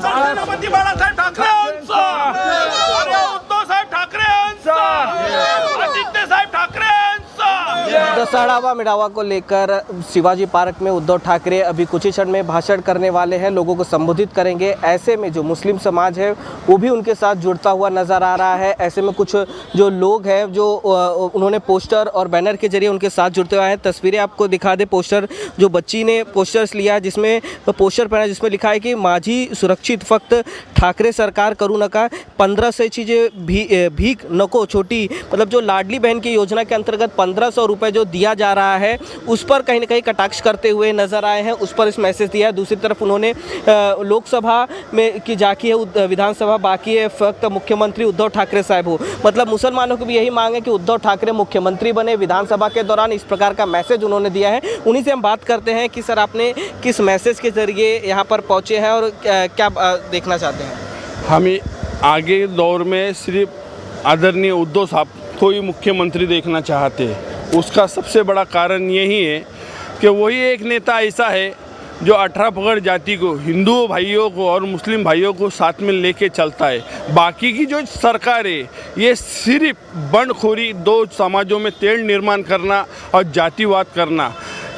सेनापती बाळासाहेब ठाकरेंचा, अरे उद्धव साहेब ठाकरेंचा, आदित्य साहेब ठाकरेंचा। दशहरा मेळावा को लेकर शिवाजी पार्क में उद्धव ठाकरे अभी कुछ ही क्षण में भाषण करने वाले हैं, लोगों को संबोधित करेंगे। ऐसे में जो मुस्लिम समाज है वो भी उनके साथ जुड़ता हुआ नजर आ रहा है। ऐसे में कुछ जो लोग हैं जो उन्होंने पोस्टर और बैनर के जरिए उनके साथ जुड़ते हुए हैं। तस्वीरें आपको दिखा दे, पोस्टर जो बच्ची ने पोस्टर्स लिया जिसमें पोस्टर पहना जिसमें लिखा है कि माझी सुरक्षित फक्त ठाकरे सरकार करू नका, 1500 चीज़ें भीख नको छोटी, मतलब जो लाडली बहन की योजना के अंतर्गत 1500 रुपये जो दिया जा रहा है उस पर कहीं ना कहीं कटाक्ष करते हुए नजर आए हैं, उस पर इस मैसेज दिया है। दूसरी तरफ उन्होंने लोकसभा में की जाकी है, विधानसभा बाकी है, फक्त मुख्यमंत्री उद्धव ठाकरे साहब हो। मतलब मुसलमानों की भी यही मांग है कि उद्धव ठाकरे मुख्यमंत्री बने। विधानसभा के दौरान इस प्रकार का मैसेज उन्होंने दिया है। उन्हीं से हम बात करते हैं कि सर आपने किस मैसेज के जरिए यहाँ पर पहुँचे हैं और क्या देखना चाहते हैं? हम आगे दौर में सिर्फ आदरणीय उद्धव साहब को ही मुख्यमंत्री देखना चाहते हैं। उसका सबसे बड़ा कारण यही है कि वही एक नेता ऐसा है जो 18 पगड़ जाति को, हिंदू भाइयों को और मुस्लिम भाइयों को साथ में लेके चलता है। बाकी की जो सरकार है ये सिर्फ बंडखोरी, दो समाजों में तेल निर्माण करना और जातिवाद करना,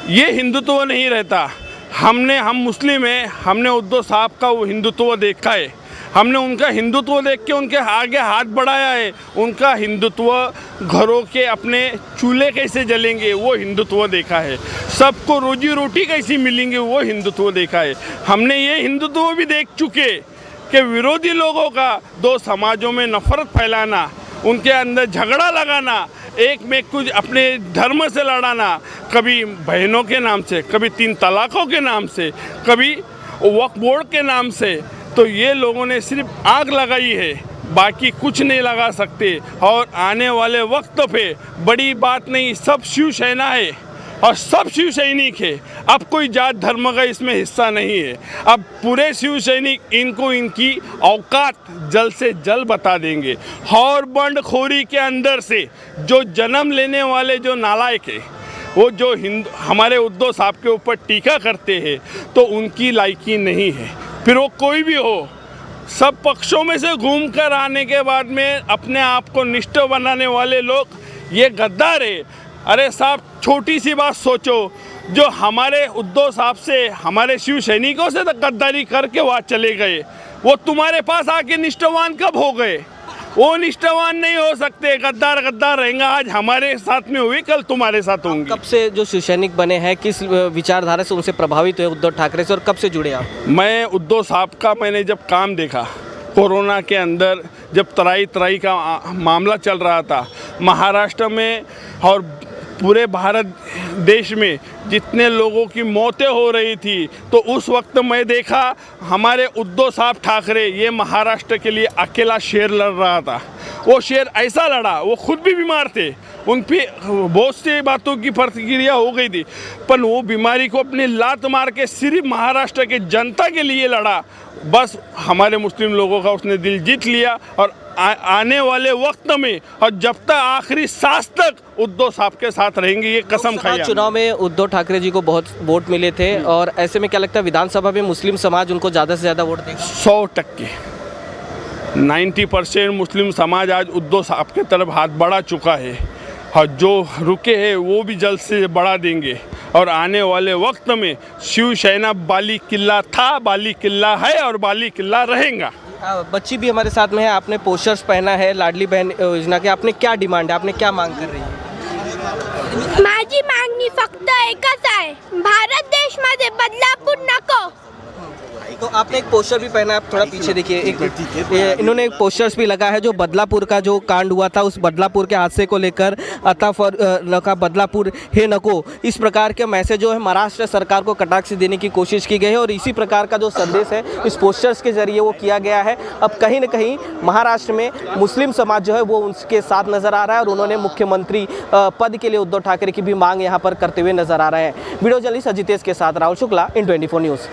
ये हिंदुत्व नहीं रहता। हम मुस्लिम हैं, हमने उद्धव साहब का वो हिंदुत्व देखा है, हमने उनका हिंदुत्व देख के उनके आगे हाथ बढ़ाया है। उनका हिंदुत्व घरों के अपने चूल्हे कैसे जलेंगे वो हिंदुत्व देखा है, सबको रोजी रोटी कैसी मिलेंगे वो हिंदुत्व देखा है। हमने ये हिंदुत्व भी देख चुके कि विरोधी लोगों का दो समाजों में नफरत फैलाना, उनके अंदर झगड़ा लगाना, एक में कुछ अपने धर्म से लड़ाना, कभी बहनों के नाम से, कभी 3 तलाकों के नाम से, कभी वक्फ बोर्ड के नाम से। तो ये लोगों ने सिर्फ आग लगाई है, बाकी कुछ नहीं लगा सकते। और आने वाले वक्त पे बड़ी बात नहीं, सब शिवसेना है और सब शिव सैनिक है। अब कोई जात धर्म का इसमें हिस्सा नहीं है। अब पूरे शिव सैनिक इनको इनकी औकात जल्द से जल्द बता देंगे। और बंडखोरी के अंदर से जो जन्म लेने वाले जो नालायक है, वो जो हमारे उद्धव साहब के ऊपर टीका करते हैं, तो उनकी लायकी नहीं है। फिर वो कोई भी हो, सब पक्षों में से घूम कर आने के बाद में अपने आप को निष्ठ बनाने वाले लोग ये गद्दार है। अरे साहब, छोटी सी बात सोचो, जो हमारे उद्धव साहब से, हमारे शिव सैनिकों से गद्दारी करके वहाँ चले गए, वो तुम्हारे पास आके निष्ठावान कब हो गए? वो निष्ठावान नहीं हो सकते। गद्दार रहेंगे, आज हमारे साथ में हुए कल तुम्हारे साथ होंगे। कब से जो शिव सैनिक बने हैं, किस विचारधारा से उनसे प्रभावित हुए उद्धव ठाकरे से, और कब से जुड़े आप? मैं उद्धव साहब का मैंने जब काम देखा, कोरोना के अंदर जब तराई का मामला चल रहा था महाराष्ट्र में और पूरे भारत देश में जितने लोगों की मौतें हो रही थी, तो उस वक्त मैं देखा हमारे उद्धव साहब ठाकरे ये महाराष्ट्र के लिए अकेला शेर लड़ रहा था। वो शेर ऐसा लड़ा, वो खुद भी बीमार थे, उन पे बहुत सी बातों की प्रतिक्रिया हो गई थी, पर वो बीमारी को अपनी लात मार के सिर्फ महाराष्ट्र के जनता के लिए लड़ा। बस हमारे मुस्लिम लोगों का उसने दिल जीत लिया। और आने वाले वक्त में और जब तक आखिरी सांस तक उद्धव साहब के साथ रहेंगे, ये कसम खाई। चुनाव में उद्धव ठाकरे जी को बहुत वोट मिले थे, और ऐसे में क्या लगता है विधानसभा में मुस्लिम समाज उनको ज़्यादा से ज़्यादा वोट देगा? 100% 90% मुस्लिम समाज आज उद्धव साहब के तरफ हाथ बढ़ा चुका है, और जो रुके हैं वो भी जल्द से बढ़ा देंगे। और आने वाले वक्त में शिवसेना बाली किला था, बाली किला है और बाली किला रहेगा। बच्ची भी हमारे साथ में है, आपने पोस्टर्स पहना है लाडली बहन योजना के, आपने क्या डिमांड है, आपने क्या मांग कर रही है? माझी मागणी फक्त एकच आहे, भारत देशमध्ये बदलापूर नको। तो आपने एक पोस्टर भी पहना है, आप थोड़ा पीछे देखिए, इन्होंने एक पोस्टर्स भी लगा है जो बदलापुर का जो कांड हुआ था, उस बदलापुर के हादसे को लेकर अता फॉर लका बदलापुर हे नको, इस प्रकार के मैसेज जो है महाराष्ट्र सरकार को कटाक्ष देने की कोशिश की गई है। और इसी प्रकार का जो संदेश है इस पोस्टर्स के जरिए वो किया गया है। अब कहीं ना कहीं महाराष्ट्र में मुस्लिम समाज जो है वो उनके साथ नजर आ रहा है, और उन्होंने मुख्यमंत्री पद के लिए उद्धव ठाकरे की भी मांग यहाँ पर करते हुए नजर आ रहे हैं। वीडियो जर्नलिस्ट अजितेश के साथ राहुल शुक्ला, इन 24 न्यूज़।